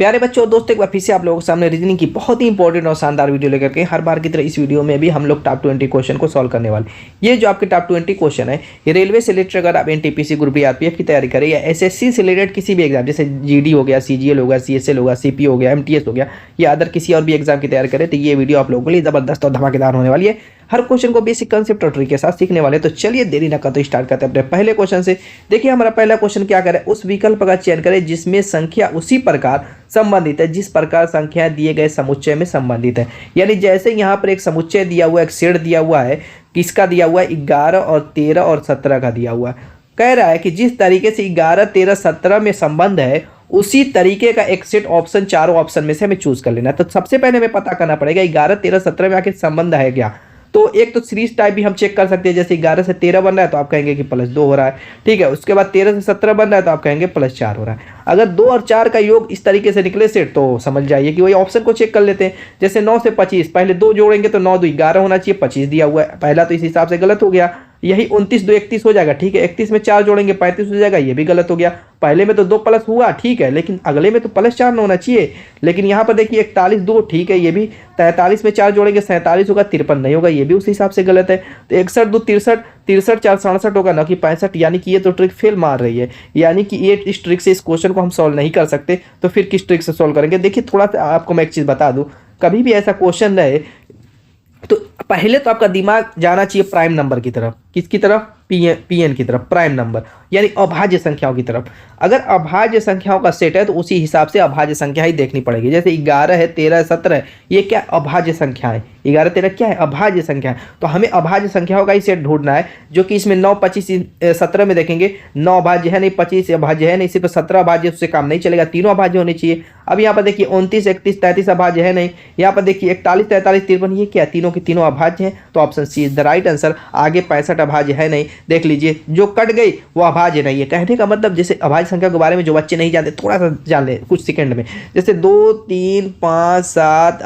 प्यारे बच्चों और दोस्तों, एक बार फिर से आप लोगों के सामने रीजनिंग की बहुत ही इंपॉर्टेंट और शानदार वीडियो लेकर के हर बार की तरह इस वीडियो में भी हम लोग टॉप 20 क्वेश्चन को सॉल्व करने वाले। ये जो आपके टॉप 20 क्वेश्चन है ये रेलवे से रिलेटेड, अगर आप एनटीपीसी ग्रुप डी आरपीएफ की तैयारी करें या एसएससी से रिलेटेड किसी भी एग्जाम जैसे जीडी हो गया, सीजीएल हो गया, सीएसएल हो गया, सीपी हो गया, एमटीएस हो गया या अदर किसी और भी एग्जाम की तैयारी करें तो ये वीडियो आप लोगों के लिए जबरदस्त और धमाकेदार होने वाली है। हर क्वेश्चन को बेसिक कंसेप्ट और ट्रिक के साथ सीखने वाले। तो चलिए देरी न करते स्टार्ट करते हैं अपने पहले क्वेश्चन से। देखिए हमारा पहला क्वेश्चन क्या करें, उस विकल्प का चयन करें जिसमें संख्या उसी प्रकार संबंधित है जिस प्रकार संख्याएं दिए गए समुच्चय में संबंधित है। यानी जैसे यहाँ पर एक समुच्चय दिया हुआ है, एक सेट दिया हुआ है, किसका दिया हुआ है 11 और 13 और 17 का दिया हुआ है। कह रहा है कि जिस तरीके से 11, 13, 17 में संबंध है उसी तरीके का एक सेट ऑप्शन चारों ऑप्शन में से हमें चूज कर लेना है। तो सबसे पहले हमें पता करना पड़ेगा 11, 13, 17 में आखिर संबंध है क्या। तो एक तो सीरीज टाइप भी हम चेक कर सकते हैं, जैसे 11 से 13 बन रहा है तो आप कहेंगे कि +2 हो रहा है, ठीक है। उसके बाद 13 से 17 बन रहा है तो आप कहेंगे +4 हो रहा है। अगर 2 और 4 का योग इस तरीके से निकले सेट तो समझ जाइए कि वही ऑप्शन को चेक कर लेते हैं। जैसे 9 से 25, पहले 2 जोड़ेंगे तो 9 2 11 होना चाहिए, 25 दिया हुआ है, पहला तो इस हिसाब से गलत हो गया। यही 29 2 31 हो जाएगा, ठीक है। 31 में 4 जोड़ेंगे 35 हो जाएगा, ये भी गलत हो गया। पहले में तो 2 प्लस हुआ, ठीक है, लेकिन अगले में तो +4 होना चाहिए। लेकिन यहाँ पर देखिए 41 2, ठीक है, ये भी 43 में 4 जोड़ेंगे 47 होगा, 53 नहीं होगा, ये भी उस हिसाब से गलत है। तो 61 2 63, 63 4 67 होगा, ना कि 65। यानी कि ये तो ट्रिक फेल मार रही है, यानी कि ये इस ट्रिक से इस क्वेश्चन को हम सॉल्व नहीं कर सकते। तो फिर किस ट्रिक से सॉल्व करेंगे। देखिए थोड़ा सा आपको मैं एक चीज़ बता दूँ, कभी भी ऐसा क्वेश्चन रहे तो पहले तो आपका दिमाग जाना चाहिए प्राइम नंबर की तरफ। किसकी तरफ? पीएन की तरफ, प्राइम नंबर यानी अभाज्य संख्याओं की तरफ। अगर अभाज्य संख्याओं का सेट है तो उसी हिसाब से अभाज्य संख्या ही देखनी पड़ेगी। जैसे 11 है, 13 है, 17 है, ये क्या अभाज्य संख्या है। 11 13 क्या है? अभाज्य संख्या है। तो हमें अभाज्य संख्याओं का ही सेट ढूंढना है जो कि इसमें 9 25 17 में देखेंगे 9 अभाज्य है नहीं, 25 अभाज्य है नहीं, सिर्फ 17 अभाज्य, उससे काम नहीं चलेगा, तीनों अभाज्य होने चाहिए। अब यहाँ पर देखिए 29 31 33 अभाज्य है नहीं, यहाँ पर देखिए 41 43 53, ये क्या तीनों के तीनों अभाज्य हैं। तो option C is the right answer. आगे 65 अभाज्य है नहीं, देख लीजिए जो कट गई वो अभाज्य नहीं है। कहने का मतलब जैसे अभाज्य संख्या के बारे में जो बच्चे नहीं जानते थोड़ा सा जान ले कुछ सेकंड में। जैसे 2 3 5 7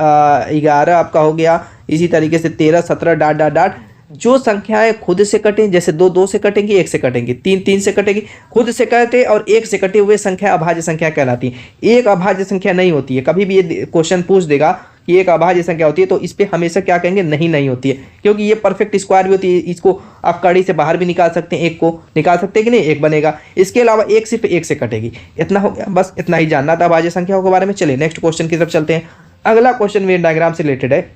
11 आपका हो गया, इसी तरीके से 13 17 डाट डाट डाट। जो संख्याएं खुद से कटें, जैसे 2 2 से कटेंगी, 1 से कटेंगी, 3 3 से कटेंगी, खुद से कटे और 1 से कटे हुए संख्या अभाज्य संख्या कहलाती है। एक अभाज्य संख्या नहीं होती है। कभी भी ये क्वेश्चन पूछ देगा कि एक अभाज्य संख्या होती है तो इस पे हमेशा क्या कहेंगे, नहीं होती है, क्योंकि ये परफेक्ट स्क्वायर भी होती है। इसको आप कड़ी से बाहर भी निकाल सकते हैं, एक को निकाल सकते हैं कि नहीं, एक बनेगा। इसके अलावा एक सिर्फ 1 से कटेगी। इतना हो गया, बस इतना ही जानना था अभाज्य संख्याओं के बारे में। चलिए नेक्स्ट क्वेश्चन की तरफ चलते हैं। अगला क्वेश्चन वेन डायग्राम से रिलेटेड है।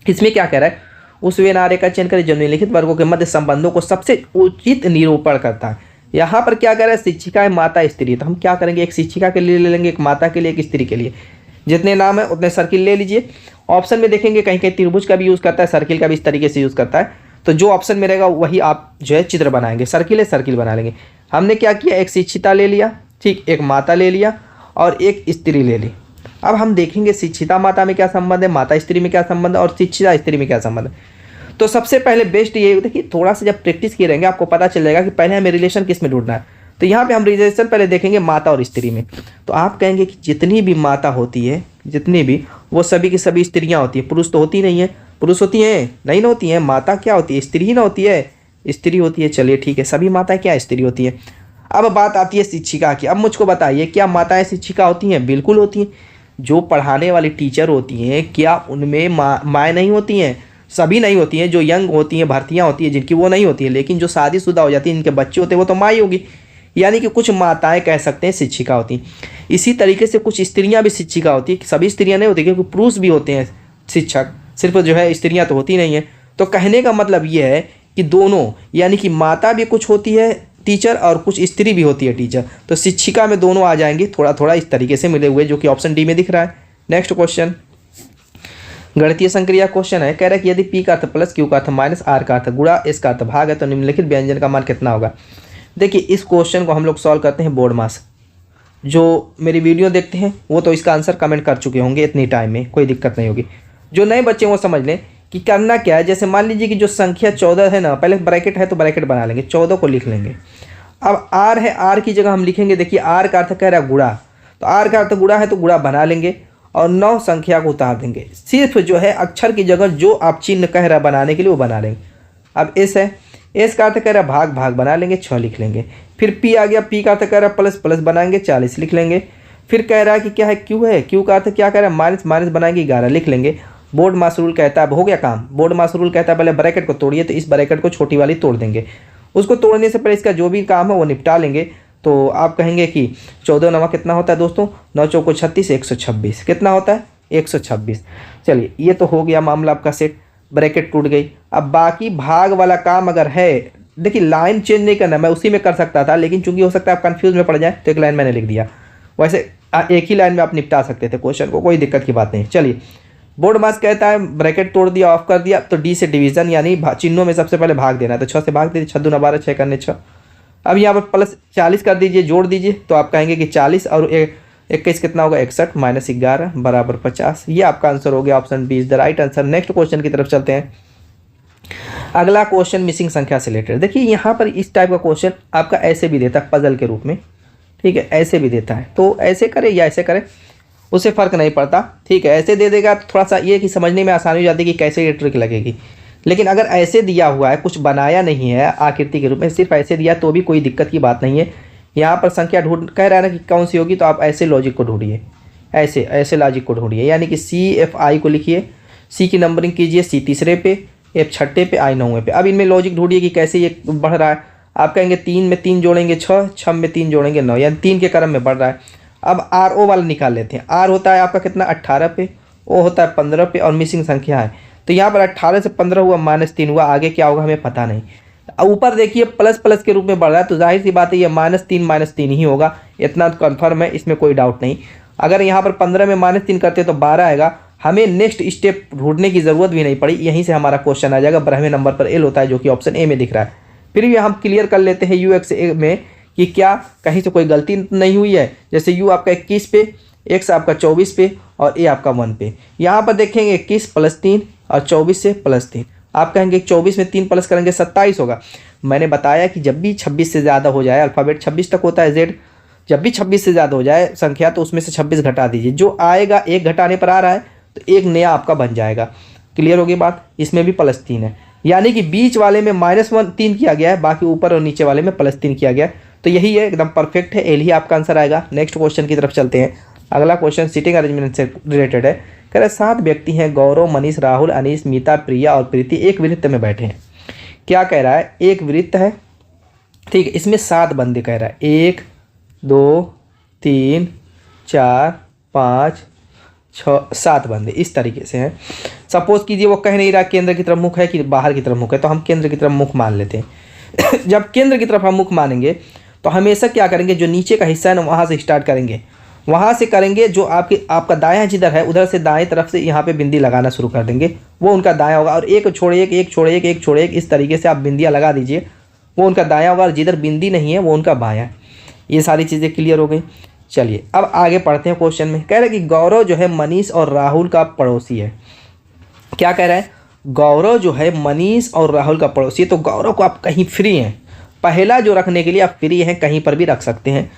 इसमें क्या कह रहा है, उस वेन आरेख का चयन करें जो निम्नलिखित वर्गों के मध्य संबंधों को सबसे उचित निरूपण करता है। यहाँ पर क्या कह रहा है, शिक्षिका है, माता, स्त्री। तो हम क्या करेंगे, एक शिक्षिका के लिए ले लेंगे, एक माता के लिए, एक स्त्री के लिए। जितने नाम है उतने सर्किल ले लीजिए। ऑप्शन में देखेंगे कहीं कहीं त्रिभुज का भी यूज़ करता है, सर्किल का भी इस तरीके से यूज़ करता है। तो जो ऑप्शन में रहेगा वही आप जो है चित्र बनाएंगे। सर्किल है, सर्किल बना लेंगे। हमने क्या किया, एक शिक्षिता ले लिया, ठीक, एक माता ले लिया और एक स्त्री ले ली। अब हम देखेंगे शिक्षिता माता में क्या संबंध है, माता स्त्री में क्या संबंध है और शिक्षिता स्त्री में क्या संबंध है। तो सबसे पहले बेस्ट ये देखिए, थोड़ा सा जब प्रैक्टिस किए रहेंगे आपको पता चल जाएगा कि पहले हमें रिलेशन किस में ढूंढना है। तो यहाँ पे हम रिलेशन पहले देखेंगे माता और स्त्री में। तो आप कहेंगे कि जितनी भी माता होती है, जितनी भी, वो सभी की सभी स्त्रियाँ होती हैं, पुरुष तो होती नहीं है। पुरुष होती हैं? नहीं ना होती हैं। माता क्या होती है, स्त्री ही ना होती है, स्त्री होती है। चलिए ठीक है, सभी माताएं क्या स्त्री होती है। अब बात आती है शिक्षिका की। अब मुझको बताइए, क्या माताएं शिक्षिका होती हैं? बिल्कुल होती हैं। जो पढ़ाने वाली टीचर होती हैं क्या उनमें माएँ नहीं होती हैं? सभी नहीं होती हैं। जो यंग होती हैं, भर्तियाँ होती हैं जिनकी, वो नहीं होती है। लेकिन जो शादीशुदा हो जाती हैं, जिनके बच्चे होते हैं, वो तो माँ ही होगी। यानी कि कुछ माताएं कह सकते हैं शिक्षिका होती हैं। इसी तरीके से कुछ स्त्रियां भी शिक्षिका होती हैं। सभी स्त्रियां नहीं होती, क्योंकि पुरुष भी होते हैं शिक्षक, सिर्फ जो है स्त्रियां तो होती नहीं है। तो कहने का मतलब ये है कि दोनों, यानी कि माता भी कुछ होती है टीचर और कुछ स्त्री भी होती है टीचर। तो शिक्षिका में दोनों आ जाएंगे, थोड़ा थोड़ा इस तरीके से मिले हुए, जो कि ऑप्शन डी में दिख रहा है। नेक्स्ट क्वेश्चन गणितीय संक्रिया क्वेश्चन है। कह रहा है कि यदि पी का अर्थ प्लस, क्यू का अर्थ माइनस, आर का अर्थ गुणा, एस का अर्थ भाग है तो निम्नलिखित व्यंजन का मान कितना होगा। देखिए इस क्वेश्चन को हम लोग सॉल्व करते हैं बोर्ड मास। जो मेरी वीडियो देखते हैं वो तो इसका आंसर कमेंट कर चुके होंगे इतनी टाइम में, कोई दिक्कत नहीं होगी। जो नए बच्चे वो समझ लें कि करना क्या है। जैसे मान लीजिए कि जो संख्या 14 है ना, पहले ब्रैकेट है तो ब्रैकेट बना लेंगे, 14 को लिख लेंगे। अब आर है, आर की जगह हम लिखेंगे, देखिए आर का अर्थ कह रहा है गुणा, तो आर का अर्थ गुणा है तो गुणा बना लेंगे और 9 संख्या को उतार देंगे। सिर्फ जो है अक्षर की जगह जो आप चिन्ह कह रहा है बनाने के लिए वो बना लेंगे। अब एस है, एस का अर्थ कह रहा है भाग, भाग बना लेंगे, 6 लिख लेंगे। फिर पी आ गया, पी का अर्थ कह रहा है प्लस, प्लस बनाएंगे, 40 लिख लेंगे। फिर कह रहा है कि क्या है, क्यू है, क्यू का अर्थ क्या कह रहा है, माइनस माइनस बनाएंगे 11 लिख लेंगे। बोर्ड मास रूल कहता है, हो गया काम। बोर्ड मास रूल कहता है पहले ब्रैकेट को तोड़िए, तो इस ब्रैकेट को छोटी वाली तोड़ देंगे। उसको तोड़ने से पहले इसका जो भी काम है वो निपटा लेंगे। तो आप कहेंगे कि 14 नवा कितना होता है दोस्तों, 9 चौको 36, 126 कितना होता है 126। चलिए ये तो हो गया मामला आपका सेट, ब्रैकेट टूट गई। अब बाकी भाग वाला काम अगर है, देखिए लाइन चेंज नहीं करना, मैं उसी में कर सकता था, लेकिन चूंकि हो सकता है आप कंफ्यूज में पड़ जाए तो एक लाइन मैंने लिख दिया। वैसे एक ही लाइन में आप निपटा सकते थे क्वेश्चन को, कोई दिक्कत की बात नहीं। चलिए बोर्ड मास कहता है ब्रैकेट तोड़ दिया, ऑफ कर दिया, तो डी से डिवीजन यानी चिन्हों में सबसे पहले भाग देना है। तो 6 से भाग दीजिए, 6 दूना 12, 6 करने 6। अब यहाँ पर प्लस 40 कर दीजिए, जोड़ दीजिए, तो आप कहेंगे कि 40 और 21 कितना होगा 61 माइनस 11 बराबर 50। ये आपका आंसर हो गया, option B is the right answer. Next question की तरफ चलते हैं। अगला क्वेश्चन मिसिंग संख्या से रिलेटेड। देखिए यहाँ पर इस टाइप का क्वेश्चन आपका ऐसे भी देता है पजल के रूप में, ठीक है, ऐसे भी देता है। तो ऐसे करें या ऐसे करें उससे फ़र्क नहीं पड़ता, ठीक है। ऐसे दे देगा तो थोड़ा सा ये कि समझने में आसानी हो जाती है कि कैसे ये ट्रिक लगेगी। लेकिन अगर ऐसे दिया हुआ है, कुछ बनाया नहीं है आकृति के रूप में, सिर्फ ऐसे दिया तो भी कोई दिक्कत की बात नहीं है। यहाँ पर संख्या ढूंढ कह रहा है ना कि कौन सी होगी, तो आप ऐसे लॉजिक को ढूंढिए, ऐसे लॉजिक को ढूंढिए, यानी कि CFI को लिखिए, C की नंबरिंग कीजिए, C तीसरे पे, F छठे पे, I नौवें पे। अब इनमें लॉजिक ढूंढिए कि कैसे ये बढ़ रहा है। आप कहेंगे 3 में 3 जोड़ेंगे 6, 6 में 3 जोड़ेंगे 9, यानी 3 के क्रम में बढ़ रहा है। अब RO वाला निकाल लेते हैं। R होता है आपका कितना 18 पे, O होता है 15 पे, और मिसिंग संख्या है। तो यहाँ पर 18 से 15 हुआ, -3 हुआ, आगे क्या होगा हमें पता नहीं। ऊपर देखिए प्लस प्लस के रूप में बढ़ रहा है, तो जाहिर सी बात है ये -3 ही होगा, इतना तो कन्फर्म है, इसमें कोई डाउट नहीं। अगर यहाँ पर 15 में -3 करते तो 12 आएगा। हमें नेक्स्ट स्टेप ढूंढने की ज़रूरत भी नहीं पड़ी, यहीं से हमारा क्वेश्चन आ जाएगा। 12वें नंबर पर L होता है, जो कि ऑप्शन ए में दिख रहा है। फिर भी हम क्लियर कर लेते हैं UX में कि क्या कहीं से कोई गलती नहीं हुई है। जैसे U आपका 21 पे, X आपका 24 पे, और A आपका 1 पे। यहाँ पर देखेंगे 21 + 3 और 24 से +3। आप कहेंगे 24 में 3 प्लस करेंगे 27 होगा। मैंने बताया कि जब भी 26 से ज़्यादा हो जाए, अल्फ़ाबेट 26 तक होता है Z, जब भी 26 से ज़्यादा हो जाए संख्या, तो उसमें से 26 घटा दीजिए। जो आएगा 1 घटाने पर आ रहा है, तो एक नया आपका बन जाएगा। क्लियर होगी बात। इसमें भी +3 है, यानी कि बीच वाले में -3 किया गया है, बाकी ऊपर और नीचे वाले में +3 किया गया है। तो यही है, एकदम परफेक्ट है, एल ही आपका आंसर आएगा। नेक्स्ट क्वेश्चन की तरफ चलते हैं। अगला क्वेश्चन सीटिंग अरेंजमेंट से रिलेटेड है। कह रहे 7 व्यक्ति हैं, गौरव, मनीष, राहुल, अनीश, मीता, प्रिया और प्रीति एक वृत्त में बैठे हैं। क्या कह रहा है, एक वृत्त है, ठीक है, इसमें 7 बंदे कह रहा है, 1 2 3 4 5 6 7 बंदे इस तरीके से हैं। सपोज कीजिए वो कह नहीं रहा केंद्र की तरफ मुख है कि बाहर की तरफ मुख है, तो हम केंद्र की तरफ मुख मान लेते हैं। जब केंद्र की तरफ हम मुख मानेंगे तो हमेशा क्या करेंगे, जो नीचे का हिस्सा है ना वहाँ से स्टार्ट करेंगे, वहाँ से करेंगे। जो आपका दायां जिधर है उधर से दाएं तरफ से यहाँ पे बिंदी लगाना शुरू कर देंगे, वो उनका दायां होगा। और एक छोड़े एक, एक छोड़े एक, एक छोड़े एक, इस तरीके से आप बिंदियाँ लगा दीजिए, वो उनका दायां होगा। और जिधर बिंदी नहीं है वो उनका बायां। ये सारी चीज़ें क्लियर हो गई। चलिए अब आगे पढ़ते हैं क्वेश्चन में। कह रहे हैं कि गौरव जो है मनीष और राहुल का पड़ोसी है। क्या कह रहा है, गौरव जो है मनीष और राहुल का पड़ोसी है। तो गौरव को आप कहीं फ्री हैं, पहला जो रखने के लिए आप फ्री हैं, कहीं पर भी रख सकते हैं।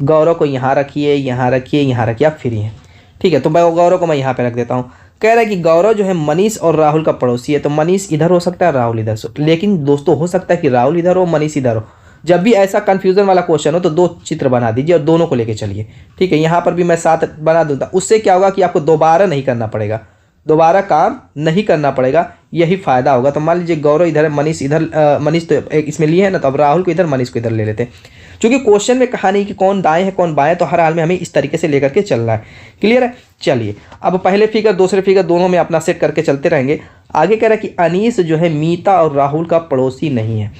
गौरव को यहाँ रखिए, यहाँ रखिए, यहाँ रखिए, आप फ्री हैं, ठीक है। तो मैं गौरव को मैं यहाँ पे रख देता हूँ। कह रहा है कि गौरव जो है मनीष और राहुल का पड़ोसी है। तो मनीष इधर हो सकता है, राहुल इधर हो, लेकिन दोस्तों हो सकता है कि राहुल इधर हो, मनीष इधर हो। जब भी ऐसा कन्फ्यूजन वाला क्वेश्चन हो तो 2 चित्र बना दीजिए और दोनों को लेके चलिए, ठीक है। यहाँ पर भी मैं 7 बना दूँगा, उससे क्या होगा कि आपको दोबारा नहीं करना पड़ेगा, दोबारा काम नहीं करना पड़ेगा, यही फ़ायदा होगा। तो मान लीजिए गौरव इधर है, मनीष इधर, मनीष तो एक इसमें लिए है ना, तो अब राहुल को इधर, मनीष को इधर ले लेते हैं। क्योंकि क्वेश्चन में कहा नहीं कि कौन दाएं है कौन बाएं, तो हर हाल में हमें इस तरीके से लेकर के चलना है। क्लियर है। चलिए अब पहले फिगर दूसरे फिगर दोनों में अपना सेट करके चलते रहेंगे। आगे कह रहा है कि अनीश जो है मीता और राहुल का पड़ोसी नहीं है।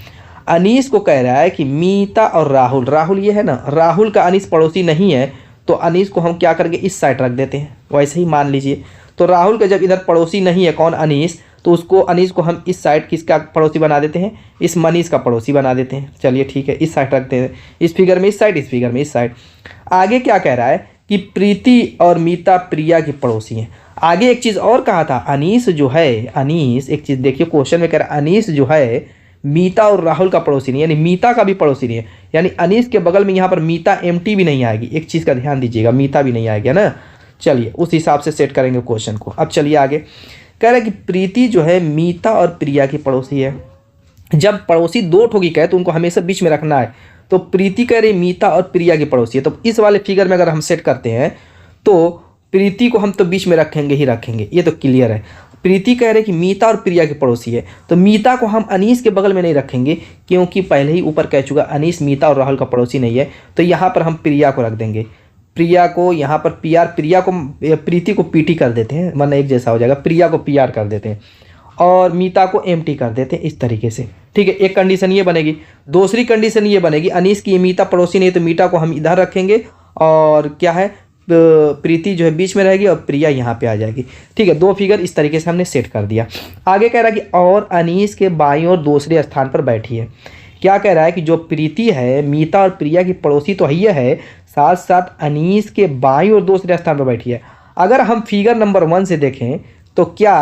अनीश को कह रहा है कि मीता और राहुल, राहुल ये है ना, राहुल का अनीश पड़ोसी नहीं है। तो अनीश को हम क्या करेंगे, इस साइड रख देते हैं, वैसे ही मान लीजिए। तो राहुल का जब इधर पड़ोसी नहीं है कौन, अनीश, तो उसको अनीश को हम इस साइड किसका पड़ोसी बना देते हैं, इस मनीष का पड़ोसी बना देते हैं। चलिए ठीक है, इस साइड रखते हैं, इस फिगर में इस साइड, इस फिगर में इस साइड। आगे क्या कह रहा है कि प्रीति और मीता प्रिया की पड़ोसी हैं। आगे एक चीज़ और कहा था, अनीश जो है, अनीश एक चीज़ देखिए क्वेश्चन में कह रहा है, अनीश जो है मीता और राहुल का पड़ोसी नहीं, यानी मीता का भी पड़ोसी नहीं है। यानी अनीश के बगल में यहाँ पर मीता एम्प्टी भी नहीं आएगी, एक चीज़ का ध्यान दीजिएगा, मीता भी नहीं आएगी ना। चलिए उस हिसाब से सेट करेंगे क्वेश्चन को। अब चलिए आगे कह रहा है कि प्रीति जो है मीता और प्रिया की पड़ोसी है। जब पड़ोसी 2 ठोकी कहे तो उनको हमेशा बीच में रखना है। तो प्रीति कह रही मीता और प्रिया की पड़ोसी है। तो इस वाले फिगर में अगर हम सेट करते हैं तो प्रीति को हम तो बीच में रखेंगे ही रखेंगे, ये तो क्लियर है। प्रीति कह रहे कि मीता और प्रिया की पड़ोसी है, तो मीता को हम अनीस के बगल में नहीं रखेंगे क्योंकि पहले ही ऊपर कह चुका अनीस मीता और राहुल का पड़ोसी नहीं है। तो यहाँ पर हम प्रिया को रख देंगे, प्रिया को यहाँ पर पीआर, प्रिया को प्रीति को पीटी कर देते हैं वरना एक जैसा हो जाएगा, प्रिया को पीआर कर देते हैं और मीता को एमटी कर देते हैं इस तरीके से। ठीक है, एक कंडीशन ये बनेगी। दूसरी कंडीशन ये बनेगी अनीस की मीता पड़ोसी नहीं, तो मीता को हम इधर रखेंगे और क्या है प्रीति जो है बीच में रहेगी और प्रिया यहाँ पे आ जाएगी। ठीक है, दो फिगर इस तरीके से हमने सेट कर दिया। आगे कह रहा है कि और अनीस के बाईं और दूसरे स्थान पर बैठी है। क्या कह रहा है कि जो प्रीति है मीता और प्रिया की पड़ोसी तो है, साथ साथ अनीस के बाईं और दूसरे स्थान पर बैठी है। अगर हम फिगर नंबर 1 से देखें तो क्या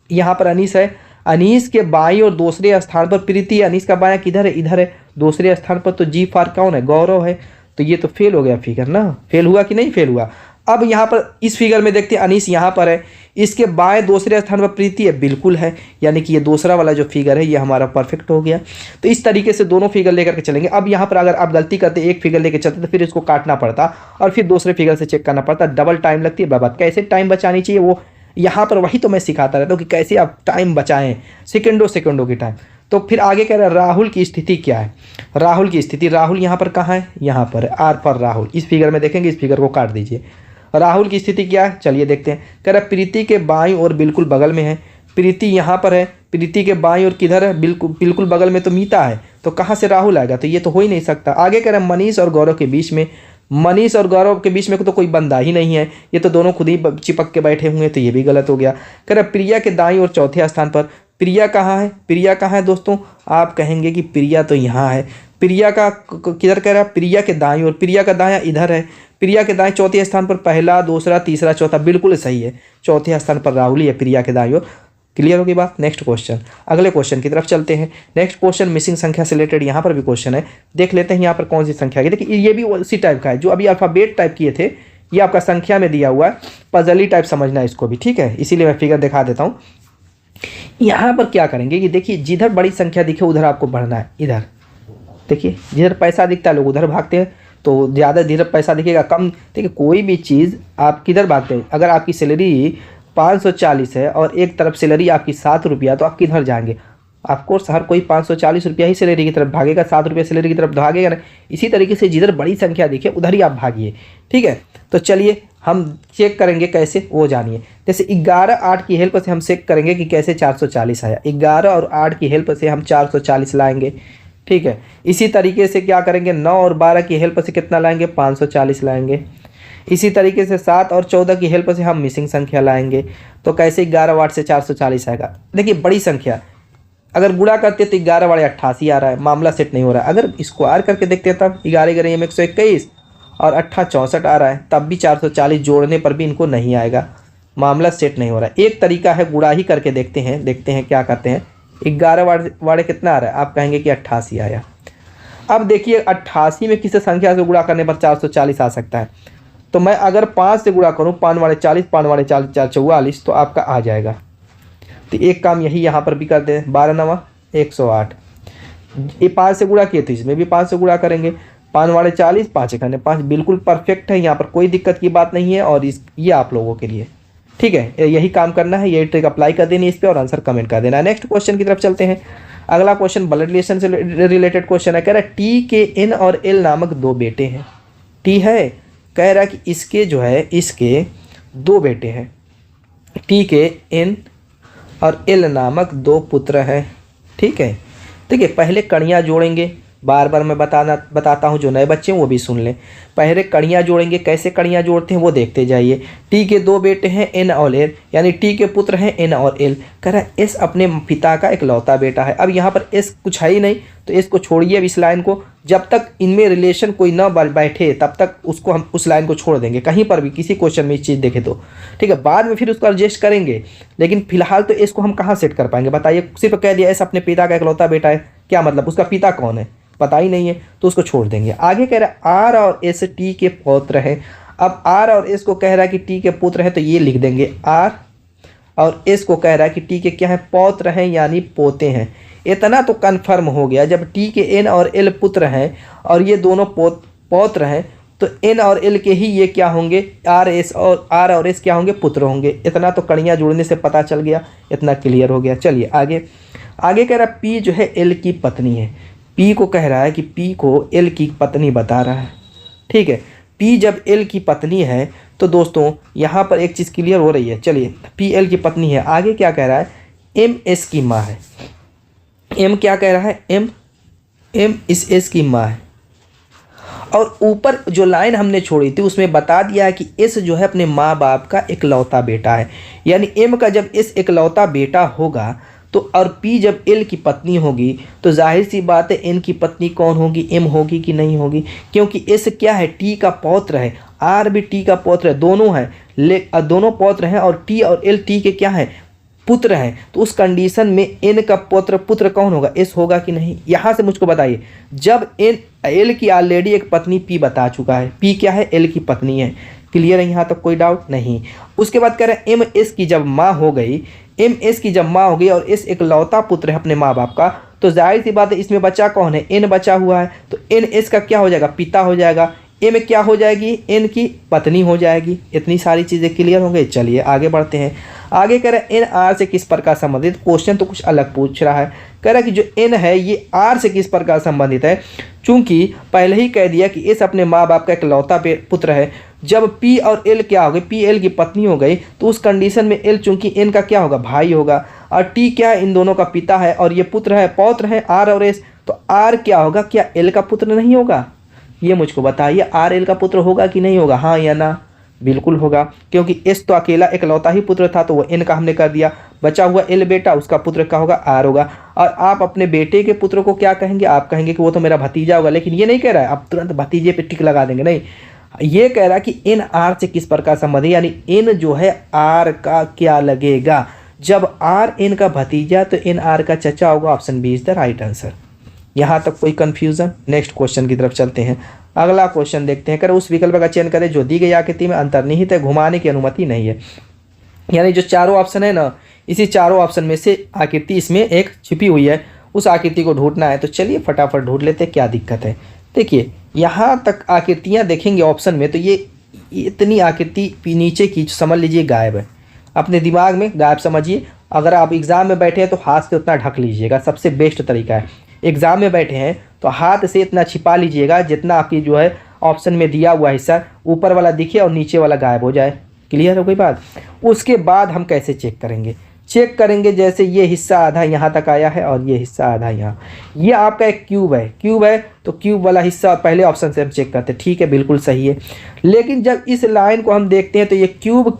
यहाँ पर अनीस है, अनीस के बाईं और दूसरे स्थान पर प्रीति है। अनीस का बायां किधर है, इधर है। दूसरे स्थान पर तो जी फार कौन है, गौरव है। तो ये तो फेल हो गया फिगर ना, फेल हुआ कि नहीं फेल हुआ। अब यहाँ पर इस फिगर में देखते हैं अनीस यहाँ पर है, इसके बाएं दूसरे स्थान पर प्रीति है, बिल्कुल है, यानी कि ये दूसरा वाला जो फिगर है ये हमारा परफेक्ट हो गया। तो इस तरीके से दोनों फिगर लेकर के चलेंगे। अब यहाँ पर अगर आप गलती करते एक फिगर लेकर चलते तो फिर इसको काटना पड़ता और फिर दूसरे फिगर से चेक करना पड़ता, डबल टाइम लगती है बर्बाद। कैसे टाइम बचानी चाहिए वो यहाँ पर वही तो मैं सिखाता रहता हूँ कि कैसे आप टाइम बचाएं, सेकंडों की टाइम। तो फिर आगे कह रहा है राहुल की स्थिति क्या है। राहुल की स्थिति, राहुल यहाँ पर कहाँ है, यहाँ पर आर फॉर राहुल। इस फिगर में देखेंगे, इस फिगर को काट दीजिए। राहुल की स्थिति क्या है, चलिए देखते हैं। कह रहा है प्रीति के बाईं और बिल्कुल बगल में है। प्रीति यहाँ पर है, प्रीति के बाईं और किधर है, बिल्कुल बगल में तो मीता है, तो कहाँ से राहुल आएगा, तो ये तो हो ही नहीं सकता। आगे कह रहा है मनीष और गौरव के बीच में, मनीष और गौरव के बीच में तो कोई बंदा ही नहीं है, ये तो दोनों खुद ही चिपक के बैठे हुए हैं, तो ये भी गलत हो गया। कह रहा है प्रिया के दाईं और चौथे स्थान पर, प्रिया कहाँ है, प्रिया कहाँ है दोस्तों, आप कहेंगे कि प्रिया तो यहाँ है। प्रिया का किधर कह रहा है, प्रिया के दाईं और, प्रिया का दायां इधर है। प्रिया के दाएं चौथे स्थान पर पहला, दूसरा, तीसरा, चौथा, बिल्कुल सही है। चौथे स्थान पर राहुल ही है प्रिया के दाईं और। क्लियर होगी बात। नेक्स्ट क्वेश्चन, अगले क्वेश्चन की तरफ चलते हैं। नेक्स्ट क्वेश्चन मिसिंग संख्या से रिलेटेड यहाँ पर भी क्वेश्चन है, देख लेते हैं यहाँ पर कौन सी संख्या की। देखिए ये भी उसी टाइप का है जो अभी अल्फाबेट टाइप किए थे, ये आपका संख्या में दिया हुआ है, पजली टाइप समझना है इसको भी। ठीक है, इसीलिए मैं फिगर दिखा देता हूँ। यहाँ पर क्या करेंगे कि देखिए जिधर बड़ी संख्या दिखे उधर आपको बढ़ना है। इधर देखिए जिधर पैसा दिखता है लोग उधर भागते हैं, तो ज़्यादा जिधर पैसा दिखेगा कम। देखिए कोई भी चीज़ आप किधर भागते हैं, अगर आपकी सैलरी 540 है और एक तरफ सैलरी आपकी 7 रुपया, तो आप किधर जाएंगे। ऑफकोर्स हर कोई 540 रुपया ही सैलरी की तरफ भागेगा, 7 रुपये सैलरी की तरफ भागेगा ना। इसी तरीके से जिधर बड़ी संख्या दिखे उधर ही आप भागिए। ठीक है, तो चलिए हम चेक करेंगे कैसे, वो जानिए। जैसे 11 8 की हेल्प से हम चेक करेंगे कि कैसे 440 आया। 11 और 8 की हेल्प से हम 440 लाएंगे। ठीक है, इसी तरीके से क्या करेंगे, 9 और 12 की हेल्प से कितना लाएंगे, 540 लाएंगे। इसी तरीके से 7 और 14 की हेल्प से हम मिसिंग संख्या लाएंगे, तो कैसे 11 8 से 440 आएगा। देखिए बड़ी संख्या अगर गुणा करते तो 11 बड़े 88 आ रहा है, मामला सेट नहीं हो रहा है। अगर स्क्वायर करके देखते हैं तब 11 11 में 121 और 8 64 आ रहा है, तब भी 440 जोड़ने पर भी इनको नहीं आएगा, मामला सेट नहीं हो रहा है। एक तरीका है गुणा ही करके देखते हैं क्या करते हैं। 11 वाड़े कितना आ रहा है, आप कहेंगे कि 88 आया। अब देखिए 88 में किसी संख्या से गुणा करने पर 440 आ सकता है, तो मैं अगर 5 से गुणा करूँ, 5 वाड़े 40, 5 वाड़े 40, 4 44, तो आपका आ जाएगा। तो एक काम यही यहाँ पर भी कर दें, 12 9 108। ये 5 से गुणा किए तो इसमें भी 5 से गुणा करेंगे, 5 वाड़े 40, 5 1 5, बिल्कुल परफेक्ट है, यहाँ पर कोई दिक्कत की बात नहीं है। और ये आप लोगों के लिए ठीक है, यही काम करना है, यही ट्रिक अप्लाई कर देनी है इस पर और आंसर कमेंट कर देना है। नेक्स्ट क्वेश्चन की तरफ चलते हैं। अगला क्वेश्चन ब्लड रिलेशन से रिलेटेड क्वेश्चन है। कह रहा है टी के एन और एल नामक 2 बेटे हैं। टी है, कह रहा है कि इसके जो है इसके 2 बेटे हैं। टी के एन और एल नामक 2 पुत्र हैं। ठीक है, देखिए पहले कड़ियाँ जोड़ेंगे, बार बार मैं बताता हूँ, जो नए बच्चे हैं वो भी सुन लें। पहले कड़ियाँ जोड़ेंगे, कैसे कड़ियाँ जोड़ते हैं वो देखते जाइए। टी के 2 बेटे हैं एन और एल, यानी टी के पुत्र हैं एन और एल। कह रहा है एस अपने पिता का इकलौता बेटा है। अब यहाँ पर एस कुछ है ही नहीं, तो एस को छोड़िए अब इस लाइन को। जब तक इनमें रिलेशन कोई ना बैठे तब तक उसको हम उस लाइन को छोड़ देंगे, कहीं पर भी किसी क्वेश्चन में इस चीज़ देखे तो। ठीक है, बाद में फिर उसको एडजस्ट करेंगे, लेकिन फिलहाल तो एस को हम कहाँ सेट कर पाएंगे बताइए। सिर्फ कह दिया एस अपने पिता का इकलौता बेटा है, क्या मतलब, उसका पिता कौन है पता ही नहीं है, तो उसको छोड़ देंगे। आगे कह रहा है आर और एस टी के पौत्र हैं। अब आर और एस को कह रहा है कि टी के पुत्र हैं, तो ये लिख देंगे आर और एस को कह रहा है कि टी के क्या है, पौत्र हैं यानी पोते हैं। इतना तो कन्फर्म हो गया, जब टी के एन और एल पुत्र हैं और ये दोनों पौत्र हैं तो एन और एल के ही ये क्या होंगे, आर और एस क्या होंगे, पुत्र होंगे। इतना तो कड़ियाँ जोड़ने से पता चल गया, इतना क्लियर हो गया। चलिए आगे आगे कह रहा है पी जो है एल की पत्नी है। पी को कह रहा है कि पी को एल की पत्नी बता रहा है। ठीक है, पी जब एल की पत्नी है तो दोस्तों यहाँ पर एक चीज़ क्लियर हो रही है। चलिए पी एल की पत्नी है, आगे क्या कह रहा है, एम एस की माँ है। एम क्या कह रहा है, एम इस एस की माँ है। और ऊपर जो लाइन हमने छोड़ी थी उसमें बता दिया है कि एस जो है अपने माँ बाप का इकलौता बेटा है। यानी एम का जब एस इकलौता बेटा होगा तो और पी जब एल की पत्नी होगी तो जाहिर सी बात है एन की पत्नी कौन होगी, एम होगी कि नहीं होगी, क्योंकि एस क्या है, टी का पौत्र है, आर भी टी का पौत्र है, दोनों हैं, दोनों पौत्र हैं और टी और एल टी के क्या है, पुत्र हैं। तो उस कंडीशन में एन का पुत्र कौन होगा, एस होगा कि नहीं, यहाँ से मुझको बताइए। जब एल की ऑलरेडी एक पत्नी पी बता चुका है, पी क्या है, एल की पत्नी है। क्लियर है, यहाँ तक कोई डाउट नहीं। उसके बाद कह रहे हैं एम एस की जब माँ हो गई, एम एस की जब माँ हो गई और एस इकलौता पुत्र है अपने माँ बाप का, तो जाहिर सी बात है इसमें बचा कौन है, एन बचा हुआ है। तो एन एस का क्या हो जाएगा, पिता हो जाएगा। एम क्या हो जाएगी, एन की पत्नी हो जाएगी। इतनी सारी चीज़ें क्लियर हो गई। चलिए आगे बढ़ते हैं। आगे कह रहे हैं एन आर से किस प्रकार संबंधित, क्वेश्चन तो कुछ अलग पूछ रहा है। कह रहा है कि जो एन है ये आर से किस प्रकार संबंधित है, चूंकि पहले ही कह दिया कि एस अपने माँ बाप का इकलौता पुत्र है। जब पी और एल क्या हो गई, पी एल की पत्नी हो गई, तो उस कंडीशन में एल चूंकि एन का क्या होगा, भाई होगा, और टी क्या है, इन दोनों का पिता है, और ये पुत्र है, पौत्र है आर और एस। तो आर क्या होगा, क्या एल का पुत्र नहीं होगा, ये मुझको बताइए। आर एल का पुत्र होगा कि नहीं होगा, हाँ या ना, बिल्कुल होगा, क्योंकि एस तो अकेला इकलौता ही पुत्र था तो वो एन का हमने कर दिया। बचा हुआ एल बेटा, उसका पुत्र क्या होगा, आर होगा। और आप अपने बेटे के पुत्र को क्या कहेंगे, आप कहेंगे कि वो तो मेरा भतीजा होगा, लेकिन ये नहीं कह रहा है आप तुरंत भतीजे पे टिक लगा देंगे, नहीं। ये कह रहा है कि एन आर से किस प्रकार संबंध है, यानी एन जो है आर का क्या लगेगा। जब आर एन का भतीजा तो एन आर का चचा होगा। Option B is the right answer. यहाँ तक कोई कंफ्यूजन। नेक्स्ट क्वेश्चन की तरफ चलते हैं। अगला क्वेश्चन देखते हैं। कर उस विकल्प का चयन करें जो दी गई आकृति में अंतर्निहित है, घुमाने की अनुमति नहीं है। यानी जो चारों ऑप्शन है ना, इसी चारों ऑप्शन में से आकृति इसमें एक छिपी हुई है, उस आकृति को ढूंढना है। तो चलिए फटाफट ढूंढ लेते हैं, क्या दिक्कत है। देखिए यहाँ तक आकृतियाँ देखेंगे ऑप्शन में, तो ये इतनी आकृति नीचे की समझ लीजिए गायब है, अपने दिमाग में गायब समझिए। अगर आप एग्ज़ाम में बैठे हैं तो हाथ से उतना ढक लीजिएगा, सबसे बेस्ट तरीका है। एग्ज़ाम में बैठे हैं तो हाथ से इतना छिपा लीजिएगा जितना आपकी जो है ऑप्शन में दिया हुआ हिस्सा ऊपर वाला दिखे और नीचे वाला गायब हो जाए। क्लियर हो गई बात। उसके बाद हम कैसे चेक करेंगे, चेक करेंगे जैसे ये हिस्सा आधा यहाँ तक आया है और ये हिस्सा आधा यहाँ, ये आपका एक क्यूब है तो क्यूब वाला हिस्सा पहले ऑप्शन से हम चेक करते हैं, ठीक है बिल्कुल सही है। लेकिन जब इस लाइन को हम देखते हैं तो ये क्यूब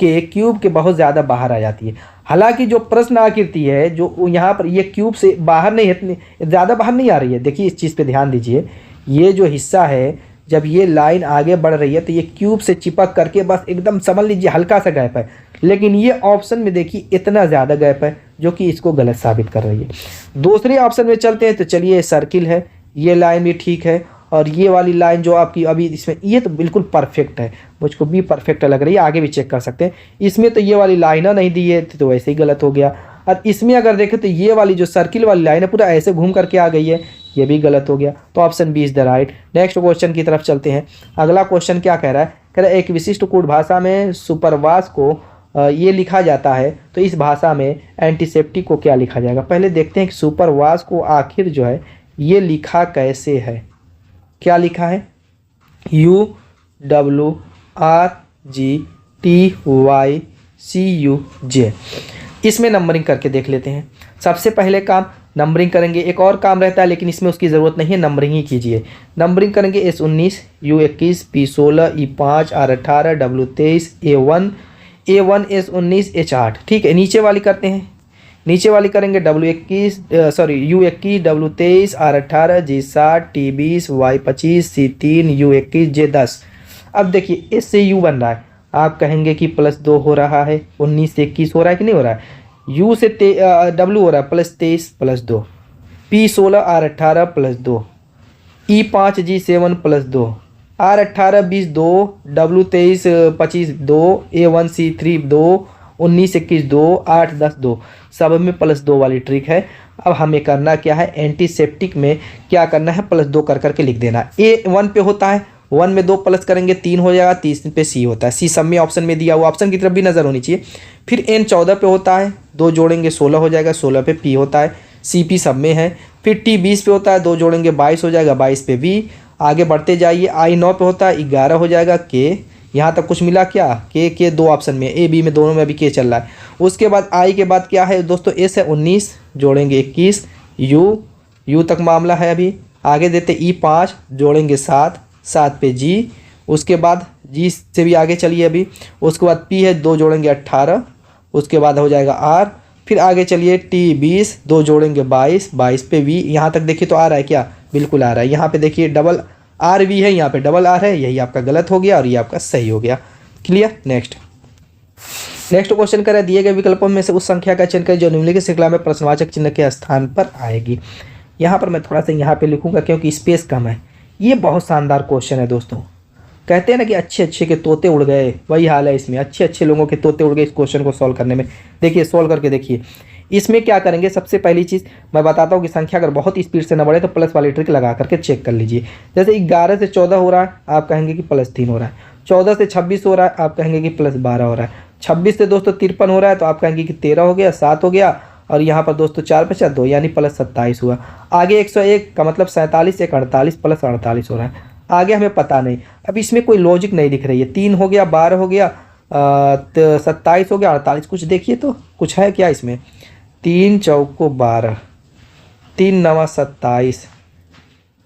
के बहुत ज़्यादा बाहर आ जाती है। हालांकि जो प्रश्न आकृति है जो यहाँ पर ये क्यूब से बाहर नहीं है, ज़्यादा बाहर नहीं आ रही है। देखिए इस चीज़ पे ध्यान दीजिए, ये जो हिस्सा है जब ये लाइन आगे बढ़ रही है तो ये क्यूब से चिपक करके बस एकदम समझ लीजिए हल्का सा गैप है, लेकिन ये ऑप्शन में देखिए इतना ज़्यादा गैप है जो कि इसको गलत साबित कर रही है। दूसरे ऑप्शन में चलते हैं तो चलिए सर्किल है, ये लाइन भी ठीक है, और ये वाली लाइन जो आपकी अभी इसमें ये तो बिल्कुल परफेक्ट है, मुझको भी परफेक्ट लग रही है। आगे भी चेक कर सकते हैं। इसमें तो ये वाली लाइन नहीं दी है तो वैसे ही गलत हो गया। और इसमें अगर देखें तो ये वाली जो सर्किल वाली लाइन है पूरा ऐसे घूम करके आ गई है, ये भी गलत हो गया। तो option B is the right. Next question की तरफ चलते हैं। अगला क्वेश्चन क्या कह रहा है, कह रहा है एक विशिष्ट कूट भाषा में सुपरवास को ये लिखा जाता है, तो इस भाषा में एंटीसेप्टिक को क्या लिखा जाएगा। पहले देखते हैं कि सुपरवास को आखिर जो है ये लिखा कैसे है। क्या लिखा है, UWRGTYCUJ। इसमें नंबरिंग करके देख लेते हैं। सबसे पहले काम नंबरिंग करेंगे, एक और काम रहता है लेकिन इसमें उसकी ज़रूरत नहीं है, नंबरिंग ही कीजिए। नंबरिंग करेंगे S19 U21 P16 E5 R18 W23 A1 S19 H8। ठीक है, नीचे वाली करते हैं। नीचे वाली करेंगे U21 W23 R18 G7 T20 Y25 C3 U21 J10। अब देखिए इससे U बन रहा है, आप कहेंगे कि +2 हो रहा है, 19 से 21 हो रहा है कि नहीं हो रहा है। U से W हो रहा है +23 +2, P16 R18 +2, E5 G7 +2, R18 20 2, W23 25 2, A1 C3 2, 19 21 2 8 10 2 सब में +2 वाली ट्रिक है। अब हमें करना क्या है, एंटीसेप्टिक में क्या करना है, +2 कर करके लिख देना। ए 1 पे होता है, 1 में 2 प्लस करेंगे 3 हो जाएगा, 3 पे सी होता है, सी सब में ऑप्शन में दिया हुआ, ऑप्शन की तरफ भी नज़र होनी चाहिए। फिर एन 14 पे होता है, 2 जोड़ेंगे 16 हो जाएगा, 16 पे पी होता है, सी पी सब में है। फिर टी 20 पे होता है, 2 जोड़ेंगे 22 हो जाएगा, 22 पे वी। आगे बढ़ते जाइए, आई 9 पे होता है, 11 हो जाएगा, के यहाँ तक कुछ मिला क्या, के 2 ऑप्शन में, ए बी में दोनों में अभी के चल रहा है। उसके बाद आई के बाद क्या है दोस्तों, एस है 19, जोड़ेंगे 21, यू तक मामला है अभी। आगे देते ई 5, जोड़ेंगे 7, 7 पे जी। उसके बाद जी से भी आगे चलिए अभी। उसके बाद पी है, 2 जोड़ेंगे 18, उसके बाद हो जाएगा आर। फिर आगे चलिए टी 20, 2 जोड़ेंगे 22, 22 पे वी। यहाँ तक देखिए तो आ रहा है क्या, बिल्कुल आ रहा है। यहाँ पे देखिए डबल आर वी है, यहाँ पे डबल आर है, यही आपका गलत हो गया और ये आपका सही हो गया। क्लियर। नेक्स्ट क्वेश्चन करें, दिए गए विकल्पों में से उस संख्या का चयन करें जो निम्नलिखित श्रृंखला में प्रश्नवाचक चिन्ह के स्थान पर आएगी। यहाँ पर मैं थोड़ा सा यहाँ पे लिखूंगा क्योंकि स्पेस कम है। ये बहुत शानदार क्वेश्चन है दोस्तों। कहते हैं ना कि अच्छे अच्छे के तोते उड़ गए, वही हाल है इसमें, अच्छे अच्छे लोगों के तोते उड़ गए इस क्वेश्चन को सॉल्व करने में। देखिए सॉल्व करके देखिए। इसमें क्या करेंगे, सबसे पहली चीज़ मैं बताता हूँ कि संख्या अगर बहुत स्पीड से न बढ़े तो प्लस वाली ट्रिक लगा करके चेक कर लीजिए। जैसे 11 से 14 हो रहा है, आप कहेंगे कि +3 हो रहा है। 14 से 26 हो रहा है, आप कहेंगे कि +12 हो रहा है। 26 से दोस्तों 53 हो रहा है, तो आप कहेंगे कि 13 हो गया, 7 हो गया। और यहाँ पर दोस्तों 4 पे 2 यानी +27 हुआ। आगे 101 का मतलब 47 1 48 +48 हो रहा है। आगे हमें पता नहीं, अब इसमें कोई लॉजिक नहीं दिख रही है। 3 हो गया, 12 हो गया, 27 हो गया, 48, कुछ देखिए तो कुछ है क्या इसमें। 3 चौको 12, 3 नवा 27,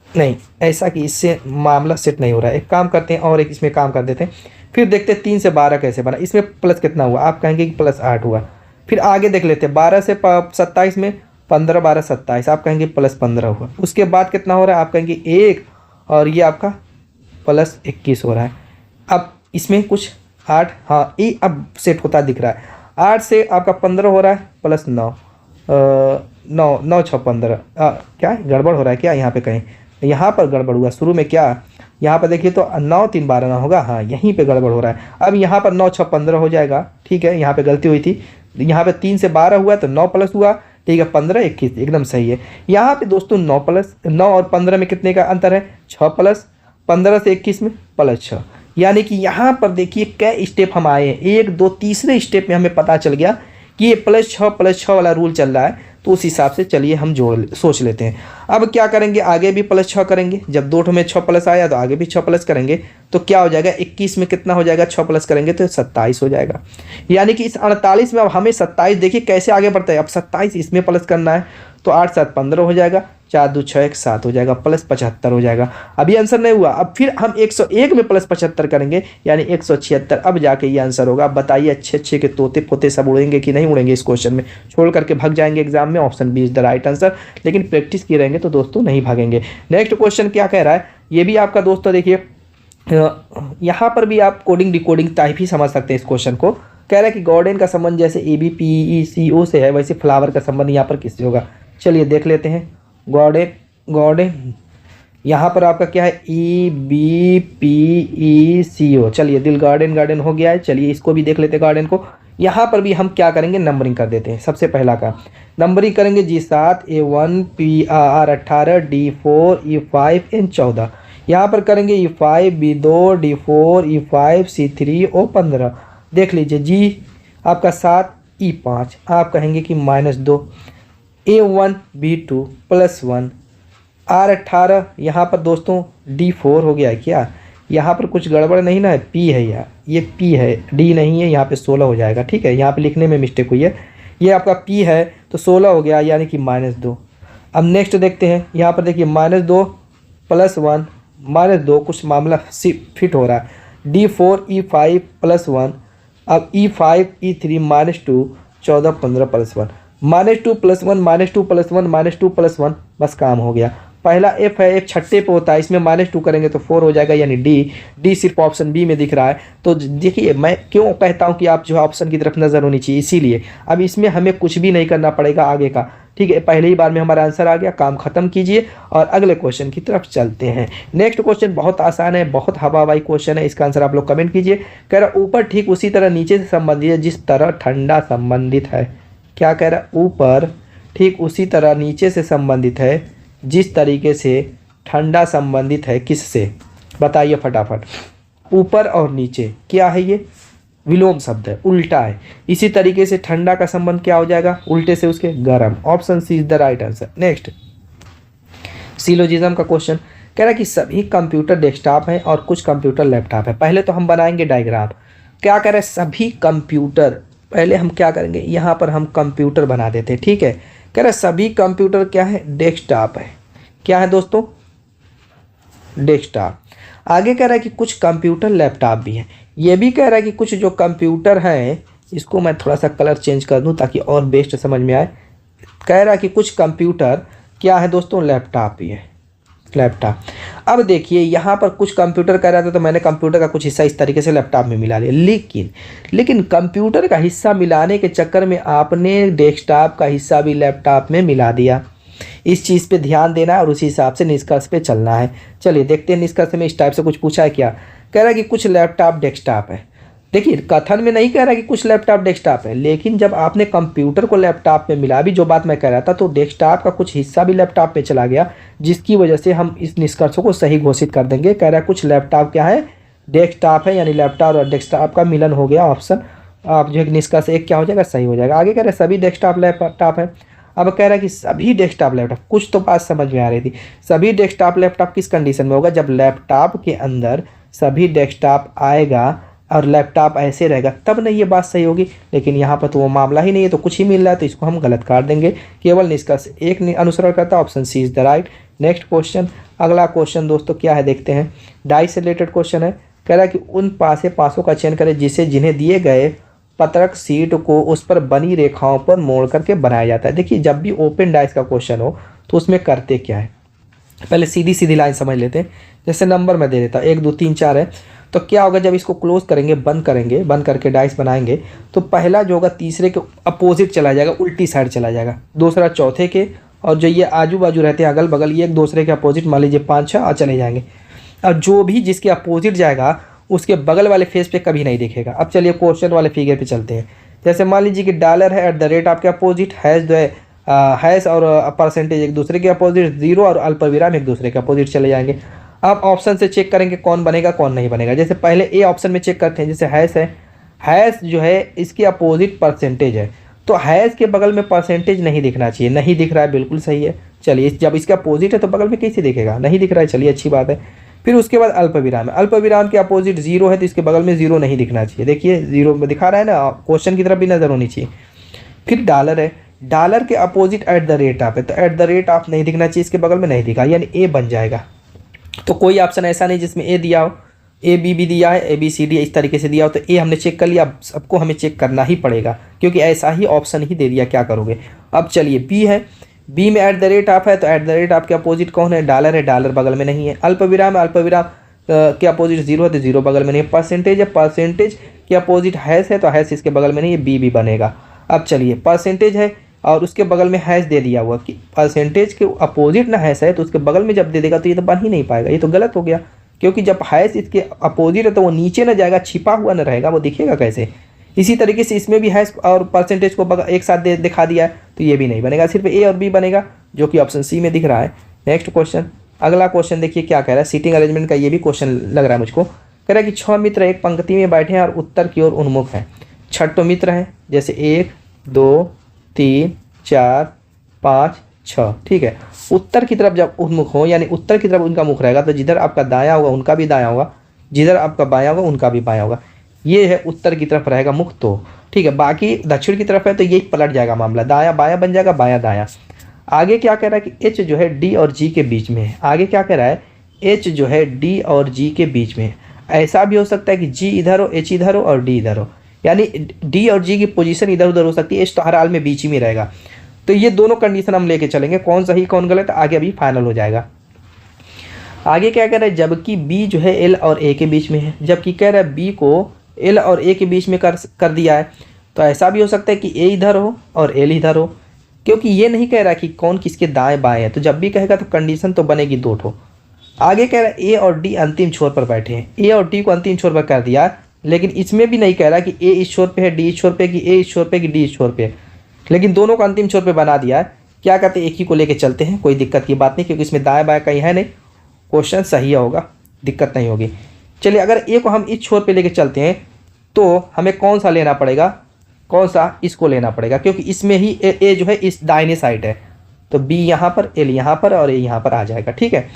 नहीं ऐसा कि इससे मामला सेट नहीं हो रहा है। एक काम करते हैं और एक इसमें काम कर देते हैं, फिर देखते हैं 3 से 12 कैसे बना। इसमें प्लस कितना हुआ, आप कहेंगे कि +8 हुआ। फिर आगे देख लेते हैं, 12 से 27 में 15 12 27, आप कहेंगे +15 हुआ। उसके बाद कितना हो रहा है, आप कहेंगे 1, और ये आपका +21 हो रहा है। अब इसमें कुछ 8, हाँ ये अब सेट होता दिख रहा है। 8 से आपका 15 हो रहा है, +9, 9 9 6 15, क्या गड़बड़ हो रहा है क्या, यहाँ पे कहीं यहाँ पर गड़बड़ हुआ शुरू में क्या, यहाँ पर देखिए तो 9 3 12 ना होगा, हाँ यहीं पे गड़बड़ हो रहा है। अब यहाँ पर 9 6 15 हो जाएगा, ठीक है, यहाँ पे गलती हुई थी। यहाँ पे 3 से 12 हुआ तो 9 प्लस हुआ, ठीक है, 15 21 एकदम सही है। यहाँ पे दोस्तों 9 और 15 में कितने का अंतर है, 6 प्लस 15 से 21 में +6, यानी कि यहाँ पर देखिए कई स्टेप हम आए हैं, 1 2 तीसरे स्टेप में हमें पता चल गया कि ये +6 वाला रूल चल रहा है। तो उस हिसाब से चलिए हम सोच लेते हैं। अब क्या करेंगे, आगे भी +6 करेंगे। जब 2 में 6 प्लस आया तो आगे भी 6 प्लस करेंगे, तो क्या हो जाएगा, 21 में कितना हो जाएगा, 6 प्लस करेंगे तो 27 हो जाएगा। यानी कि इस 48 में अब हमें 27, देखिए कैसे आगे बढ़ता है। अब 27 इसमें प्लस करना है, तो 8 7 15 हो जाएगा, 4 2 6 1 7 हो जाएगा, +75 हो जाएगा। अभी आंसर नहीं हुआ, अब फिर हम 101 में +75 करेंगे, यानी 176, अब जाके ये आंसर होगा। अब बताइए अच्छे अच्छे के तोते पोते सब उड़ेंगे कि नहीं उड़ेंगे इस क्वेश्चन में, छोड़ करके भाग जाएंगे एग्जाम में। Option B is the right answer, लेकिन प्रैक्टिस किए रहेंगे तो दोस्तों नहीं भागेंगे। नेक्स्ट क्वेश्चन क्या कह रहा है, ये भी आपका दोस्तों देखिए, यहाँ पर भी आप कोडिंग डिकोडिंग टाइप ही समझ सकते हैं इस क्वेश्चन को। कह रहा है कि गार्डन का संबंध जैसे ABPECO से है, वैसे फ्लावर का संबंध यहाँ पर किससे होगा। चलिए देख लेते हैं। गार्डन यहाँ पर आपका क्या है, EBPECO। चलिए दिल गार्डन हो गया है। चलिए इसको भी देख लेते हैं गार्डन को। यहाँ पर भी हम क्या करेंगे, नंबरिंग कर देते हैं। सबसे पहला का नंबरिंग करेंगे, G7 A1 PR 18 D4 E5 N 14। यहाँ पर करेंगे E5 B2 D4 E5 C3 O15। देख लीजिए G आपका 7 E5, आप कहेंगे कि -2, A1 B2 +1 R18। यहाँ पर दोस्तों D4 हो गया है क्या, यहाँ पर कुछ गड़बड़ नहीं ना है, P है यार, ये P है, D नहीं है, यहाँ पे 16 हो जाएगा। ठीक है, यहाँ पे लिखने में मिस्टेक हुई है, ये आपका P है तो 16 हो गया, यानी कि -2। अब नेक्स्ट देखते हैं, यहाँ पर देखिए -2 +1 -2, कुछ मामला फिट हो रहा है। D4 E5 +1, अब E5 E3 -2 14 15 +1 -2 +1 -2 +1 -2 +1, बस काम हो गया। पहला F है, F छठे पे होता है, इसमें -2 करेंगे तो 4 हो जाएगा, यानी D सिर्फ ऑप्शन बी में दिख रहा है। तो देखिए मैं क्यों कहता हूं कि आप जो है ऑप्शन की तरफ नज़र होनी चाहिए, इसीलिए अब इसमें हमें कुछ भी नहीं करना पड़ेगा आगे का, ठीक है, पहले ही बार में हमारा आंसर आ गया, काम खत्म कीजिए और अगले क्वेश्चन की तरफ चलते हैं। नेक्स्ट क्वेश्चन बहुत आसान है, बहुत हवाबाई क्वेश्चन है, इसका आंसर आप लोग कमेंट कीजिए। कह रहा ऊपर ठीक उसी तरह नीचे से संबंधित है जिस तरह ठंडा संबंधित है। क्या कह रहा, ऊपर ठीक उसी तरह नीचे से संबंधित है जिस तरीके से ठंडा संबंधित है किससे, बताइए फटाफट। ऊपर और नीचे क्या है, ये विलोम शब्द है, उल्टा है। इसी तरीके से ठंडा का संबंध क्या हो जाएगा, उल्टे से उसके गर्म। Option C is the right answer. Next syllogism का क्वेश्चन कह रहा है कि सभी कंप्यूटर डेस्कटॉप हैं और कुछ कंप्यूटर लैपटॉप है। पहले तो हम बनाएंगे डायग्राम। क्या कह रहे हैं, सभी कंप्यूटर, पहले हम क्या करेंगे, यहाँ पर हम कंप्यूटर बना देते हैं, ठीक है। कह रहे हैं सभी कंप्यूटर क्या है, डेस्कटॉप है। क्या है दोस्तों, डेस्कटॉप। आगे कह रहा है कि कुछ कंप्यूटर लैपटॉप भी हैं। ये भी कह रहा है कि कुछ जो कंप्यूटर हैं, इसको मैं थोड़ा सा कलर चेंज कर दूं ताकि और बेस्ट समझ में आए। कह रहा है कि कुछ कंप्यूटर क्या है दोस्तों, लैपटॉप भी है, लैपटॉप। अब देखिए यहाँ पर कुछ कंप्यूटर कह रहा था तो मैंने कंप्यूटर का कुछ हिस्सा इस तरीके से लैपटॉप में मिला लिया, लेकिन कंप्यूटर का हिस्सा मिलाने के चक्कर में आपने डेस्कटॉप का हिस्सा भी लैपटॉप में मिला दिया। इस चीज़ पे ध्यान देना है और उसी हिसाब से निष्कर्ष पे चलना है। चलिए देखते हैं निष्कर्ष में इस टाइप से कुछ पूछा है क्या। कह रहा है कि कुछ लैपटॉप डेस्कटॉप है। देखिए कथन में नहीं कह रहा है कि कुछ लैपटॉप डेस्कटॉप है, लेकिन जब आपने कंप्यूटर को लैपटॉप में मिला भी, जो बात मैं कह रहा था, तो डेस्कटॉप का कुछ हिस्सा भी लैपटॉप में चला गया, जिसकी वजह से हम इस निष्कर्ष को सही घोषित कर देंगे। कह रहा है कुछ लैपटॉप क्या है, डेस्कटॉप है, यानी लैपटॉप और डेस्कटॉप का मिलन हो गया। ऑप्शन आप जो निष्कर्ष एक क्या हो जाएगा, सही हो जाएगा। आगे कह रहे हैं सभी डेस्कटॉप लैपटॉप है। अब कह रहा है कि सभी डेस्कटॉप लैपटॉप, कुछ तो बात समझ में आ रही थी। सभी डेस्कटॉप लैपटॉप किस कंडीशन में होगा, जब लैपटॉप के अंदर सभी डेस्कटॉप आएगा और लैपटॉप ऐसे रहेगा, तब नहीं ये बात सही होगी। लेकिन यहाँ पर तो वो मामला ही नहीं है, तो कुछ ही मिल रहा है, तो इसको हम गलत काट देंगे। केवल निष्कर्ष एक अनुसरण करता है, option C is the right. Next question, अगला क्वेश्चन दोस्तों क्या है देखते हैं। डाई से रिलेटेड क्वेश्चन है। कह रहा है कि उन पासों का चयन करें जिन्हें दिए गए पत्रक सीट को उस पर बनी रेखाओं पर मोड़ करके बनाया जाता है। देखिए जब भी ओपन डाइस का क्वेश्चन हो तो उसमें करते क्या है, पहले सीधी सीधी लाइन समझ लेते हैं। जैसे नंबर मैं दे देता हूँ 1 2 3 4 है, तो क्या होगा जब इसको क्लोज करेंगे, बंद करके डाइस बनाएंगे, तो पहला जो होगा तीसरे के अपोजिट चला जाएगा, उल्टी साइड चला जाएगा। दूसरा चौथे के, और जो ये आजू बाजू रहते हैं अगल बगल, ये एक दूसरे के अपोजिट, मान लीजिए 5 6 चले जाएंगे। और जो भी जिसके अपोजिट जाएगा उसके बगल वाले फेस पे कभी नहीं दिखेगा। अब चलिए क्वेश्चन वाले फिगर पे चलते हैं। जैसे मान लीजिए कि डॉलर है, एट द रेट आपके अपोजिट, हैश जो है हैश और परसेंटेज एक दूसरे के अपोजिट, जीरो और अल्पविराम एक दूसरे के अपोजिट चले जाएंगे। अब ऑप्शन से चेक करेंगे कौन बनेगा कौन नहीं बनेगा। जैसे पहले ए ऑप्शन में चेक करते हैं, जैसे हैश है, हैश जो है इसके अपोजिट परसेंटेज है, तो हैश के बगल में परसेंटेज नहीं दिखना चाहिए, नहीं दिख रहा है, बिल्कुल सही है। चलिए जब इसका अपोजिट है तो बगल में कैसे दिखेगा, नहीं दिख रहा है, चलिए अच्छी बात है। फिर उसके बाद अल्पविराम है, अल्पविराम के अपोजिट जीरो है तो इसके बगल में जीरो नहीं दिखना चाहिए। देखिए जीरो में दिखा रहा है ना, क्वेश्चन की तरफ भी नजर होनी चाहिए। फिर डॉलर है, डॉलर के opposite at the rate of है, तो एट द रेट ऑफ नहीं दिखना चाहिए, इसके बगल में नहीं दिखा, यानी ए बन जाएगा। तो कोई ऑप्शन ऐसा नहीं जिसमें ए दिया हो, ए बी भी दिया है, ए बी सी डी इस तरीके से दिया हो, तो ए हमने चेक कर लिया। सबको हमें चेक करना ही पड़ेगा क्योंकि ऐसा ही ऑप्शन ही दे दिया, क्या करोगे। अब चलिए बी है, बी में एट द रेट ऑफ है, तो एट द रेट ऑफ के अपोजिट कौन है, डॉलर है, डॉलर बगल में नहीं है। अल्पविराम है, अल्पविराम के अपोजिट जीरो है तो जीरो बगल में नहीं है। परसेंटेज है, परसेंटेज के अपोजिट हैश है तो हैश इसके बगल में नहीं है, बी भी बनेगा। अब चलिए परसेंटेज है और उसके बगल में हैश दे दिया हुआ, कि परसेंटेज के अपोजिट ना हैश है तो उसके बगल में जब दे देगा तो ये तो बन ही नहीं पाएगा, ये तो गलत हो गया। क्योंकि जब हैश इसके अपोजिट है तो वो नीचे ना जाएगा, छिपा हुआ ना रहेगा, वो दिखेगा कैसे। इसी तरीके से इसमें भी हैश और परसेंटेज को एक साथ दिखा दिया है तो ये भी नहीं बनेगा, सिर्फ ए और बी बनेगा, जो कि ऑप्शन सी में दिख रहा है। नेक्स्ट क्वेश्चन, अगला क्वेश्चन देखिए क्या कह रहा है। सीटिंग अरेंजमेंट का ये भी क्वेश्चन लग रहा है मुझको। कह रहा है कि 6 मित्र एक पंक्ति में बैठे हैं और उत्तर की ओर उन्मुख हैं। 6 मित्र हैं, जैसे 1 2 3 4 5 6, ठीक है। उत्तर की तरफ जब उन्मुख हो, यानी उत्तर की तरफ उनका मुख रहेगा, तो जिधर आपका दायां होगा उनका भी दायां होगा, जिधर आपका बायां होगा उनका भी बायां होगा। ये है उत्तर की तरफ रहेगा मुख, तो ठीक है। बाकी दक्षिण की तरफ है तो यही पलट जाएगा मामला, दायां बायां बन जाएगा, बायां दायां। आगे क्या कह रहा है कि एच जो है डी और जी के बीच में है। आगे क्या कह रहा है, एच जो है डी और जी के बीच में है। ऐसा भी हो सकता है कि जी इधर हो, एच इधर हो और डी इधर हो, यानी डी और जी की पोजीशन इधर उधर हो सकती है, एच तो हर हाल में बीच ही में रहेगा। तो ये दोनों कंडीशन हम लेके चलेंगे, कौन सही कौन गलत आगे अभी फाइनल हो जाएगा। आगे क्या कह रहा है, जबकि बी जो है एल और ए के बीच में है, जबकि कह रहा है बी को एल और ए के बीच में कर दिया है, तो ऐसा भी हो सकता है कि ए इधर हो और एल इधर हो, क्योंकि ये नहीं कह रहा कि कौन किसके दाएं बाएं है, तो जब भी कहेगा तो कंडीशन तो बनेगी दो ठो। आगे कह रहा है ए और डी अंतिम छोर पर बैठे हैं, ए और डी को अंतिम छोर पर कर दिया, लेकिन इसमें भी नहीं कह रहा कि ए इस छोर पे है, डी इस छोर पे, कि ए इस छोर पे, कि डी इस छोर पे, लेकिन दोनों को अंतिम छोर पे बना दिया है। क्या कहते हैं, एक ही को लेके चलते हैं, कोई दिक्कत की बात नहीं, क्योंकि इसमें दाएं बाएं कहीं है नहीं, क्वेश्चन सही होगा, दिक्कत नहीं होगी। चलिए अगर ए को हम इस छोर पे लेके चलते हैं तो हमें कौन सा लेना पड़ेगा, कौन सा, इसको लेना पड़ेगा, क्योंकि इसमें ही ए जो है इस दाहिने साइड है, तो बी यहाँ पर, एल यहाँ पर और ए यहाँ पर आ जाएगा, ठीक है।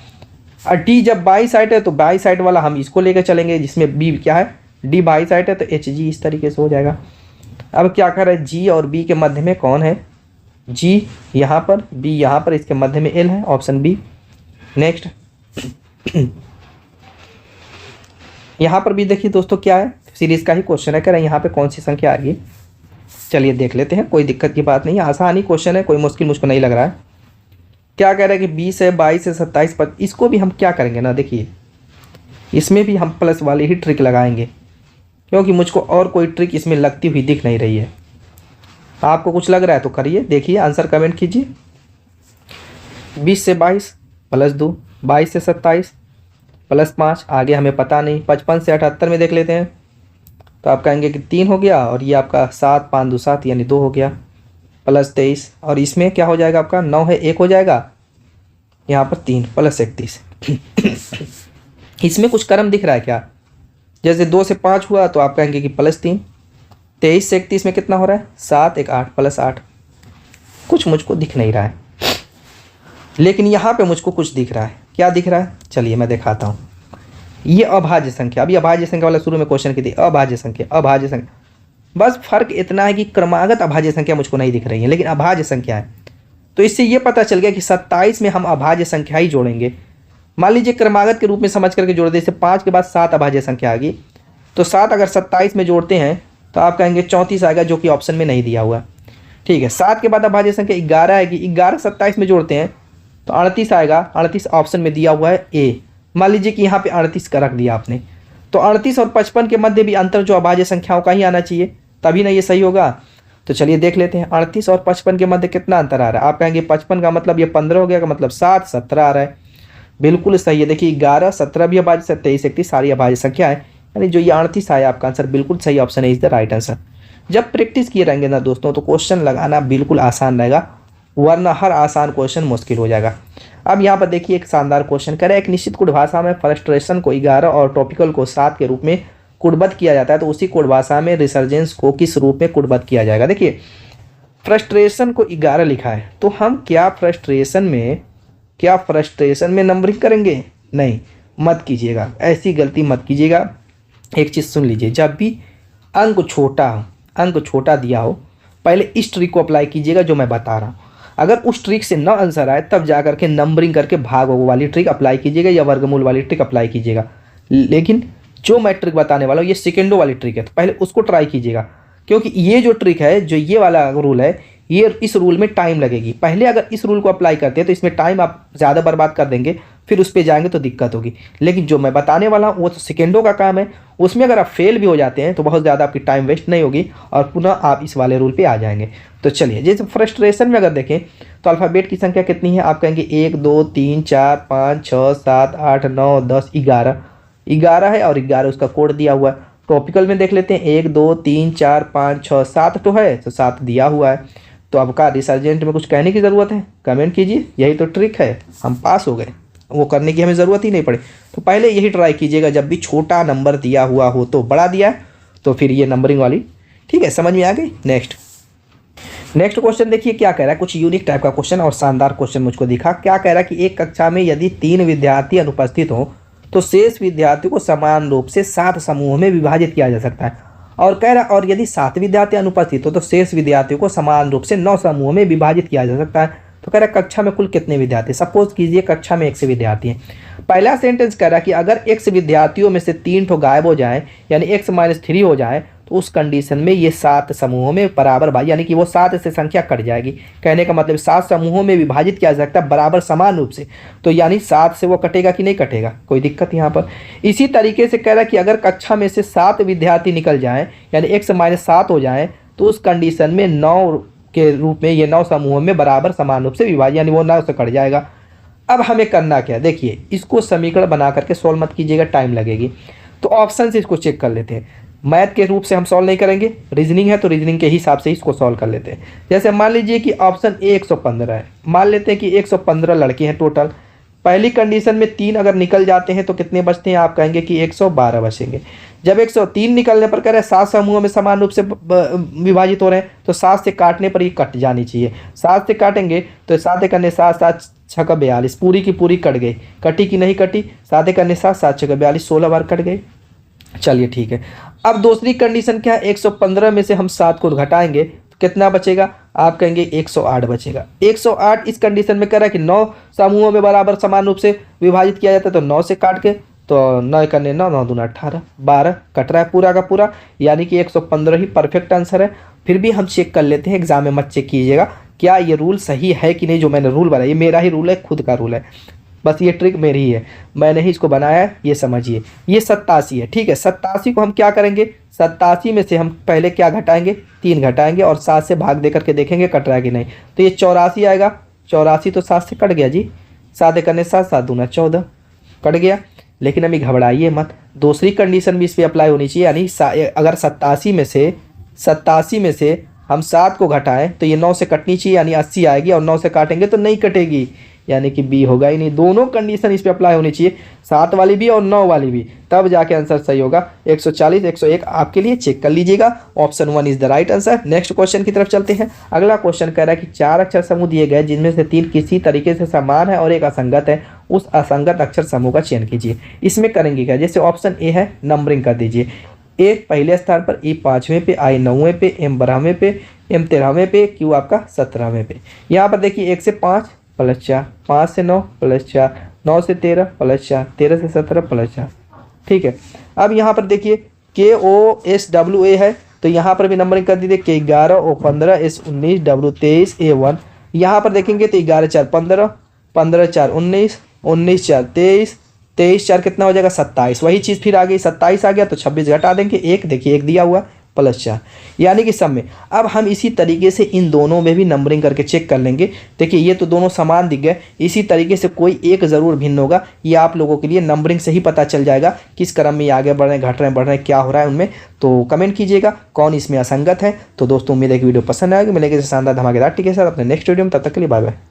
और डी जब बाई साइड है तो बाई साइड वाला हम इसको लेकर चलेंगे, जिसमें बी क्या है, डी बाई साइड है, तो एच जी इस तरीके से हो जाएगा। अब क्या कर रहे हैं, जी और बी के मध्य में कौन है, जी यहाँ पर, बी यहाँ पर, इसके मध्य में एल है, ऑप्शन बी। नेक्स्ट यहाँ पर भी देखिए दोस्तों क्या है, सीरीज का ही क्वेश्चन है, कह रहे हैं यहाँ पे कौन सी संख्या आएगी। चलिए देख लेते हैं, कोई दिक्कत की बात नहीं है, आसान ही क्वेश्चन है, कोई मुश्किल मुझको नहीं लग रहा है। क्या कह रहा है कि 20 है, 22 है, 27, 25, इसको भी हम क्या करेंगे ना, देखिए इसमें भी हम प्लस वाली ही ट्रिक लगाएंगे, क्योंकि मुझको और कोई ट्रिक इसमें लगती हुई दिख नहीं रही है। आपको कुछ लग रहा है तो करिए, देखिए आंसर कमेंट कीजिए। 20 से 22 प्लस 2, 22 से 27 प्लस 5, आगे हमें पता नहीं। 55 से 78 में देख लेते हैं, तो आप कहेंगे कि 3 हो गया, और ये आपका 7, 5 2 7 यानी 2 हो गया, प्लस 23, और इसमें क्या हो जाएगा आपका, 9 है 1 हो जाएगा, यहाँ पर 3 प्लस 31। इसमें कुछ क्रम दिख रहा है क्या, जैसे 2 से 5 हुआ तो आप कहेंगे कि प्लस 3, 23 से 31 में कितना हो रहा है, 7 1 8 प्लस 8, कुछ मुझको दिख नहीं रहा है, लेकिन यहाँ पे मुझको कुछ दिख रहा है। क्या दिख रहा है, चलिए मैं दिखाता हूँ। ये अभाज्य संख्या, अभी अभाज्य संख्या वाला शुरू में क्वेश्चन की थी, अभाज्य संख्या, अभाज्य संख्या, बस फर्क इतना है कि क्रमागत अभाज्य संख्या मुझको नहीं दिख रही है, लेकिन अभाज्य संख्या है। तो इससे ये पता चल गया कि 27 में हम अभाज्य संख्या ही जोड़ेंगे। मान लीजिए क्रमागत के रूप में समझ करके जोड़ दे, जैसे 5 के बाद 7 अभाज्य संख्या आ गई, तो 7 अगर 27 में जोड़ते हैं तो आप कहेंगे 34 आएगा, जो कि ऑप्शन में नहीं दिया हुआ, ठीक है। 7 के बाद अभाज्य संख्या 11 आएगी, 11 27 में जोड़ते हैं तो 38 आएगा, 38 ऑप्शन में दिया हुआ है ए। मान लीजिए कि यहाँ पे 38 का रख दिया आपने, तो 38 और 55 के मध्य भी अंतर जो अभाज्य संख्याओं का ही आना चाहिए, तभी ना ये सही होगा। तो चलिए देख लेते हैं, 38 और 55 के मध्य कितना अंतर आ रहा है। आप कहेंगे 55 का मतलब ये 15 हो गया, का मतलब 7 17 आ रहा है, बिल्कुल सही है। देखिए 11 17 भी अभाज्य, 23 31 सारी अभाज्य संख्या है, यानी जो ये 38 आया आपका आंसर बिल्कुल सही ऑप्शन है, इज द राइट आंसर। जब प्रैक्टिस किए रहेंगे ना दोस्तों, तो क्वेश्चन लगाना बिल्कुल आसान रहेगा, वरना हर आसान क्वेश्चन मुश्किल हो जाएगा। अब यहाँ पर देखिए एक शानदार क्वेश्चन कह रहा है, एक निश्चित कोड भाषा में फ्रस्ट्रेशन को 11 और टॉपिकल को 7 के रूप में कोडबद्ध किया जाता है, तो उसी कोड भाषा में रिसर्जेंस को किस रूप में कोडबद्ध किया जाएगा। देखिए फ्रस्ट्रेशन को 11 लिखा है, तो हम क्या फ्रस्ट्रेशन में नंबरिंग करेंगे, नहीं मत कीजिएगा, ऐसी गलती मत कीजिएगा। एक चीज़ सुन लीजिए, जब भी अंक छोटा दिया हो, पहले इस ट्रिक को अप्लाई कीजिएगा जो मैं बता रहा हूँ। अगर उस ट्रिक से न आंसर आए तब जा करके नंबरिंग करके भाग वाली ट्रिक अप्लाई कीजिएगा या वर्गमूल वाली ट्रिक अप्लाई कीजिएगा। लेकिन जो मैं ट्रिक बताने वाला हूँ ये सेकेंडो वाली ट्रिक है, तो पहले उसको ट्राई कीजिएगा, क्योंकि ये जो ट्रिक है, जो ये वाला रूल है, ये इस रूल में टाइम लगेगी। पहले अगर इस रूल को अप्लाई करते हैं तो इसमें टाइम आप ज़्यादा बर्बाद कर देंगे, फिर उस पर जाएंगे तो दिक्कत होगी। लेकिन जो मैं बताने वाला हूँ वो तो सेकेंडों का काम है, उसमें अगर आप फेल भी हो जाते हैं तो बहुत ज़्यादा आपकी टाइम वेस्ट नहीं होगी और पुनः आप इस वाले रूल पे आ जाएंगे। तो चलिए, जैसे फ्रस्ट्रेशन में अगर देखें तो अल्फ़ाबेट की संख्या कितनी है, आप कहेंगे 1 2 3 4 5 6 7 8 9 10 11 है, और 11 उसका कोड दिया हुआ है। टॉपिकल में देख लेते हैं, 1 2 3 4 5 6 7 तो है, तो 7 दिया हुआ है। तो आपका रिसर्जेंट में कुछ कहने की ज़रूरत है, कमेंट कीजिए, यही तो ट्रिक है, हम पास हो गए, वो करने की हमें ज़रूरत ही नहीं पड़ी। तो पहले यही ट्राई कीजिएगा, जब भी छोटा नंबर दिया हुआ हो तो बड़ा दिया है तो फिर ये नंबरिंग वाली, ठीक है, समझ में आ गई। नेक्स्ट क्वेश्चन देखिए क्या कह रहा है, कुछ यूनिक टाइप का क्वेश्चन और शानदार क्वेश्चन मुझको दिखा। क्या कह रहा है कि एक कक्षा में यदि 3 विद्यार्थी अनुपस्थित हों तो शेष विद्यार्थियों को समान रूप से 7 समूहों में विभाजित किया जा सकता है। और कह रहा है और यदि 7 विद्यार्थी अनुपस्थित हो तो शेष विद्यार्थियों को समान रूप से 9 समूहों में विभाजित किया जा सकता है। तो कह रहा है कक्षा में कुल कितने विद्यार्थी, सपोज कीजिए कक्षा में 100 विद्यार्थी हैं। पहला सेंटेंस कह रहा है कि अगर x विद्यार्थियों में से 3 ठो गायब हो जाए, यानी x - 3 हो जाए, तो उस कंडीशन में ये 7 समूहों में बराबर भाग, यानी कि वो 7 से संख्या कट जाएगी। कहने का मतलब 7 समूहों में विभाजित किया जा सकता है बराबर समान रूप से, तो यानी 7 से वो कटेगा कि नहीं कटेगा, कोई दिक्कत यहाँ पर। इसी तरीके से कह रहा है कि अगर कक्षा में से 7 विद्यार्थी निकल जाएँ, यानी x - 7 हो जाए, तो उस कंडीशन में 9 के रूप में ये 9 समूहों में बराबर समान रूप से विभाजित, यानी वो 9 से कट जाएगा। अब हमें करना क्या है, देखिए इसको समीकरण बना करके सॉल्व मत कीजिएगा, टाइम लगेगी। तो ऑप्शन से इसको चेक कर लेते हैं। मैथ के रूप से हम सॉल्व नहीं करेंगे, रीजनिंग है तो रीजनिंग के हिसाब से इसको सॉल्व कर लेते हैं। जैसे मान लीजिए कि ऑप्शन ए 115 है, मान लेते हैं कि 115 लड़के हैं टोटल। पहली कंडीशन में 3 अगर निकल जाते हैं तो कितने बचते हैं, आप कहेंगे कि 112 बचेंगे। जब 103 निकलने पर कह रहे हैं 7 समूहों में समान रूप से विभाजित हो रहे हैं, तो 7 से काटने पर ये कट जानी चाहिए। 7 से काटेंगे तो 7 करने 7 7 6 42, पूरी की पूरी कट गई। कटी कि नहीं कटी, 7 करने 7 7 6 42, 16 बार कट गई। चलिए ठीक है। अब दूसरी कंडीशन क्या है, 115 में से हम 7 को घटाएंगे तो कितना बचेगा, आप कहेंगे 108 बचेगा। 108 इस कंडीशन में कह रहा है कि 9 समूहों में बराबर समान रूप से विभाजित किया जाता है, तो 9 से काट के तो 9 करने 9 9 दूना 18, 12 कट रहा है पूरा का पूरा, यानी कि 115 ही परफेक्ट आंसर है। फिर भी हम चेक कर लेते हैं, एग्जाम में मत चेक कीजिएगा क्या ये रूल सही है कि नहीं। जो मैंने रूल बनाया, ये मेरा ही रूल है, खुद का रूल है, बस ये ट्रिक मेरी ही है, मैंने ही इसको बनाया है, ये समझिए। ये 87 है, ठीक है। 87 को हम क्या करेंगे, 87 में से हम पहले क्या घटाएंगे, 3 घटाएंगे और 7 से भाग दे करके देखेंगे कट रहा है कि नहीं। तो ये 84 आएगा। 84 तो 7 से कट गया जी, 7 करने 7 7 दूना 14, कट गया। लेकिन अभी घबराइए मत, दूसरी कंडीशन भी इस पर अप्लाई होनी चाहिए। यानी अगर 87 में से हम 7 को घटाएं तो ये 9 से कटनी चाहिए, यानी 80 आएगी, और 9 से काटेंगे तो नहीं कटेगी, यानी कि बी होगा ही नहीं। दोनों कंडीशन इस पे अप्लाई होनी चाहिए, 7 वाली भी और 9 वाली भी, तब जाके आंसर सही होगा। 140 101 आपके लिए, चेक कर लीजिएगा। Option 1 is the right answer. Next question की तरफ चलते हैं। अगला क्वेश्चन कह रहा है कि 4 अक्षर समूह दिए गए जिनमें से 3 किसी तरीके से समान है और एक असंगत है, उस असंगत अक्षर समूह का चयन कीजिए। इसमें करेंगे क्या, जैसे ऑप्शन ए है, नंबरिंग कर दीजिए। ए पहले स्थान पर, ई 5वें पे, आई 9वें पे, एम 12वें पे, एम 13वें पे, क्यू आपका 17वें पे। यहाँ पर देखिए 1 से 5 प्लस 4, 5 से 9 प्लस 4, 9 से 13 प्लस 4, 13 से 17 प्लस 4, ठीक है। अब यहाँ पर देखिए KOSWA है, तो यहाँ पर भी नंबरिंग कर दीजिए। K11, O15, S19, W23, A1। यहाँ पर देखेंगे तो 11 4 15, 15 4 19, 19 4 23, 23 4 कितना हो जाएगा 27। वही चीज़ फिर आ गई, 27 आ गया तो 26 घटा देंगे, 1 देखिए 1 दिया हुआ प्लस 4, यानी कि सब में। अब हम इसी तरीके से इन दोनों में भी नंबरिंग करके चेक कर लेंगे। देखिए ये तो दोनों समान दिख गए, इसी तरीके से कोई एक ज़रूर भिन्न होगा। ये आप लोगों के लिए नंबरिंग से ही पता चल जाएगा किस क्रम में ये आगे बढ़ रहे हैं, घट रहे हैं, बढ़ रहे हैं, क्या हो रहा है उनमें। तो कमेंट कीजिएगा कौन इसमें असंगत है। तो दोस्तों उम्मीद है कि वीडियो पसंद आएगी। मिलेंगे शानदार धमाकेदार टिके साथ अपने नेक्स्ट वीडियो में, तब तक के लिए बाय बाय।